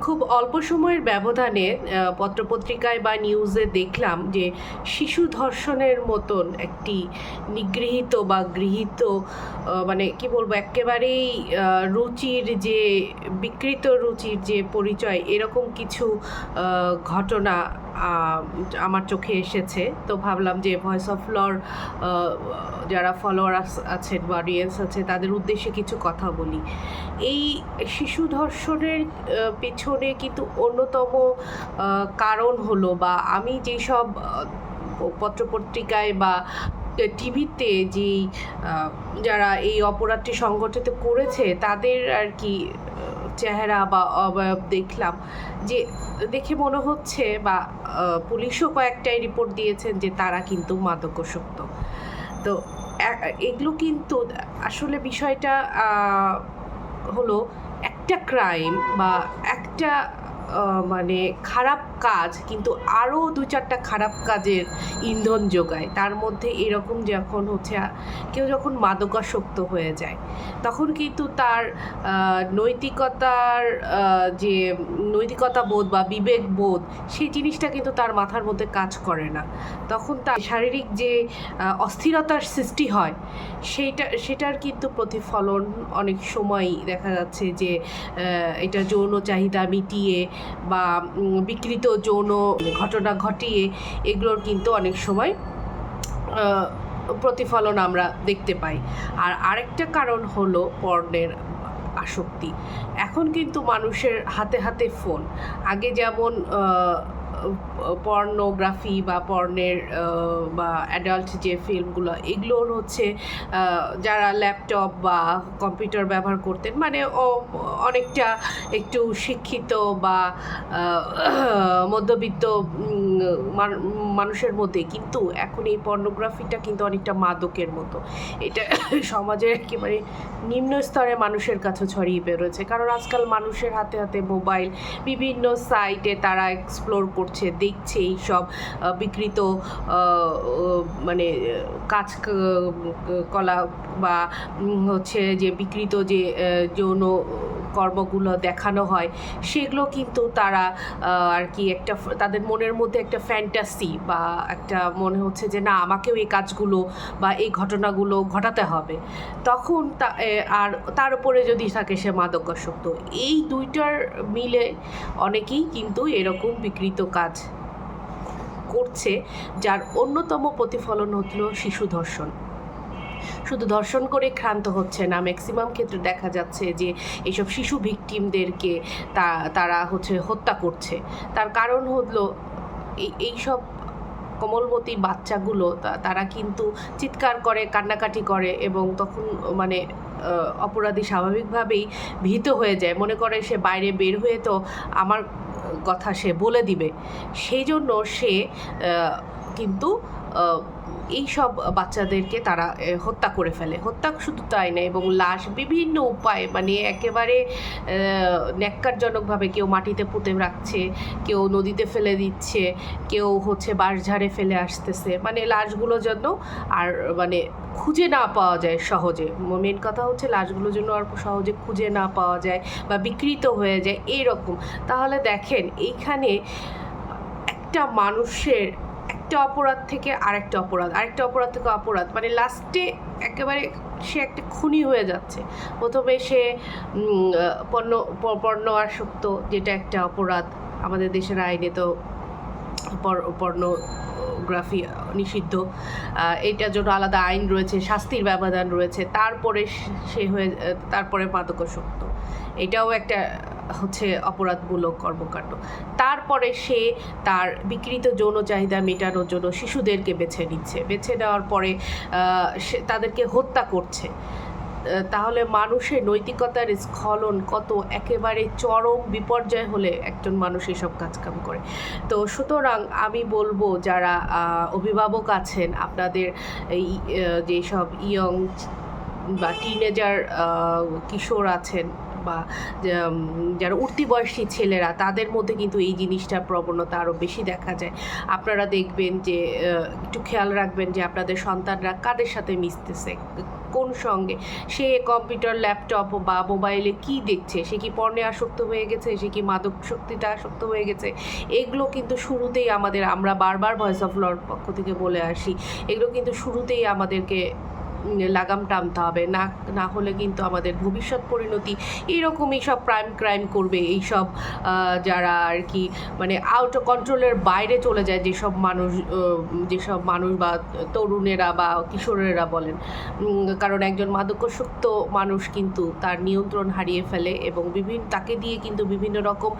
খুব অল্প সময়ের ব্যবধানে পত্রপত্রিকায় বা নিউজে দেখলাম যে শিশু ধর্ষণের মতন একটি নিগৃহীত বা গৃহীত মানে কি বলবো একেবারেই রুচির যে বিকৃত রুচির যে পরিচয় এরকম কিছু ঘটনা আমার চোখে এসেছে। তো ভাবলাম যে ভয়েস অফ লর যারা ফলোয়ার আছেন বা অডিয়েন্স আছে তাদের উদ্দেশ্যে কিছু কথা বলি। এই শিশু ধর্ষণের পেছনে কিন্তু অন্যতম কারণ হলো, বা আমি যেসব পত্রপত্রিকায় বা টিভিতে যেই যারা এই অপরাধটি সংগঠিত করেছে তাদের আর কি চেহারা বা অবয়ব দেখলাম, যে দেখে মনে হচ্ছে, বা পুলিশও কয়েকটাই রিপোর্ট দিয়েছেন যে তারা কিন্তু মাদকাসক্ত। তো এগুলো কিন্তু আসলে বিষয়টা হলো একটা ক্রাইম বা একটা মানে খারাপ কাজ কিন্তু আরও দু চারটা খারাপ কাজের ইন্ধন যোগায়। তার মধ্যে এরকম যখন হচ্ছে কেউ যখন মাদকাসক্ত হয়ে যায় তখন কিন্তু তার নৈতিকতার যে নৈতিকতা বোধ বা বিবেক বোধ সেই জিনিসটা কিন্তু তার মাথার মধ্যে কাজ করে না। তখন তার শারীরিক যে অস্থিরতার সৃষ্টি হয় সেটার কিন্তু প্রতিফলন অনেক সময়ই দেখা যাচ্ছে যে এটা যৌন চাহিদা মিটিয়ে বা বিকৃত যৌন ঘটনা ঘটিয়ে এগুলোর কিন্তু অনেক সময় প্রতিফলন আমরা দেখতে পাই। আর আরেকটা কারণ হলো পর্নের আসক্তি। এখন কিন্তু মানুষের হাতে হাতে ফোন। আগে যেমন পর্নোগ্রাফি বা পর্নের বা অ্যাডাল্ট যে ফিল্মগুলো এগুলোর হচ্ছে যারা ল্যাপটপ বা কম্পিউটার ব্যবহার করতেন, মানে অনেকটা একটু শিক্ষিত বা মধ্যবিত্ত মানুষের মধ্যে, কিন্তু এখন এই পর্নোগ্রাফিটা কিন্তু অনেকটা মাদকের মতো। এটা সমাজের একেবারে নিম্ন স্তরে মানুষের কাছে ছড়িয়ে বেরোচ্ছে, কারণ আজকাল মানুষের হাতে হাতে মোবাইল, বিভিন্ন সাইটে তারা এক্সপ্লোর করছে, দেখছে এইসব বিকৃত মানে কাজ কলা বা হচ্ছে যে বিকৃত যে যৌন কর্মগুলো দেখানো হয় সেগুলো কিন্তু তারা আর কি একটা তাদের মনের মধ্যে একটা ফ্যান্টাসি বা একটা মনে হচ্ছে যে না আমাকেও এই কাজগুলো বা এই ঘটনাগুলো ঘটাতে হবে। তখন আর তার উপরে যদি থাকে সে মাদকাসক্ত, এই দুইটার মিলে অনেকেই কিন্তু এরকম বিকৃত কাজ করছে, যার অন্যতম প্রতিফলন হলো শিশু ধর্ষণ। শুধু ধর্ষণ করে ক্ষান্ত হচ্ছে না, ম্যাক্সিমাম ক্ষেত্রে দেখা যাচ্ছে যে এইসব শিশু ভিকটিমদেরকে তারা হচ্ছে হত্যা করছে। তার কারণ হলো এইসব কোমলমতি বাচ্চাগুলো তারা কিন্তু চিৎকার করে, কান্নাকাটি করে, এবং তখন মানে অপরাধী স্বাভাবিকভাবেই ভীত হয়ে যায়, মনে করে সে বাইরে বের হয়ে তো আমার কথা সে বলে দিবে। সেই জন্য সে কিন্তু এই সব বাচ্চাদেরকে তারা হত্যা করে ফেলে। হত্যা শুধু তাই না, এবং লাশ বিভিন্ন উপায়ে মানে একেবারে ন্যাক্কারজনকভাবে কেউ মাটিতে পুঁতে রাখছে, কেউ নদীতে ফেলে দিচ্ছে, কেউ হচ্ছে বাঁশঝাড়ে ফেলে আসতেছে, মানে লাশগুলো যেন আর মানে খুঁজে না পাওয়া যায় সহজে। মেন কথা হচ্ছে লাশগুলো যেন আর সহজে খুঁজে না পাওয়া যায় বা বিকৃত হয়ে যায় এইরকম। তাহলে দেখেন এইখানে একটা মানুষের একটা অপরাধ থেকে আরেকটা অপরাধ, আরেকটা অপরাধ থেকে অপরাধ, মানে লাস্টে একেবারে সে একটা খুনি হয়ে যাচ্ছে। প্রথমে সে পর্ণ আসক্ত, যেটা একটা অপরাধ, আমাদের দেশের আইনে তো পর্নোগ্রাফি নিষিদ্ধ, এটার জন্য আলাদা আইন রয়েছে, শাস্তির ব্যবধান রয়েছে। তারপরে মাদকাসক্ত, এটাও একটা হচ্ছে অপরাধমূলক কর্মকাণ্ড। তারপরে সে তার বিকৃত যৌন চাহিদা মেটানোর জন্য শিশুদেরকে বেছে নেওয়ার পরে সে তাদেরকে হত্যা করছে। তাহলে মানুষের নৈতিকতার স্খলন কত একেবারে চরম বিপর্যয় হলে একজন মানুষ এসব কাজকাম করে। তো সুতরাং আমি বলবো যারা অভিভাবক আছেন, আপনাদের এই যেসব ইয়ং বা টিনেজার কিশোর আছেন বা যারা উঠতি বয়সী ছেলেরা, তাদের মধ্যে কিন্তু এই জিনিসটার প্রবণতা আরও বেশি দেখা যায়। আপনারা দেখবেন যে একটু খেয়াল রাখবেন যে আপনাদের সন্তানরা কাদের সাথে মিশতেছে, কোন সঙ্গে, সে কম্পিউটার ল্যাপটপ বা মোবাইলে কি দেখছে, সে কি পর্নে আসক্ত হয়ে গেছে, সে কি মাদকাসক্তিতে আসক্ত হয়ে গেছে, এগুলো কিন্তু শুরুতেই আমরা বারবার ভয়েস অফ লর পক্ষ থেকে বলে আসি, এগুলো কিন্তু শুরুতেই আমাদেরকে লাগাম টানতে হবে, না না হলে কিন্তু আমাদের ভবিষ্যৎ পরিণতি এইরকমই সব ক্রাইম করবে, এইসব যারা আর কি মানে আউট অফ কন্ট্রোলের বাইরে চলে যায়, যেসব মানুষ বা তরুণেরা বা কিশোরেরা বলেন, কারণ একজন মাদকাসক্ত মানুষ কিন্তু তার নিয়ন্ত্রণ হারিয়ে ফেলে এবং তাকে দিয়ে কিন্তু বিভিন্ন রকম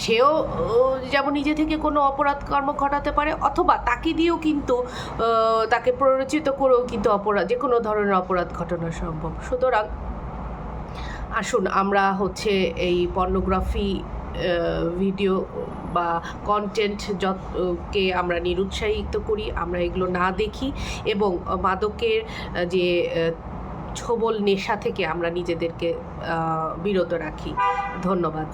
সেও যেমন নিজে থেকে কোনো অপরাধ কর্ম ঘটাতে পারে, অথবা তাকে দিয়েও কিন্তু তাকে প্ররোচিত করেও কিন্তু যে কোনো ধরনের অপরাধ ঘটানো সম্ভব। সুতরাং আসুন আমরা এই পর্নোগ্রাফি ভিডিও বা কন্টেন্ট কে আমরা নিরুৎসাহিত করি, আমরা এগুলো না দেখি এবং মাদকের যে ছোবল নেশা থেকে আমরা নিজেদেরকে বিরত রাখি। ধন্যবাদ।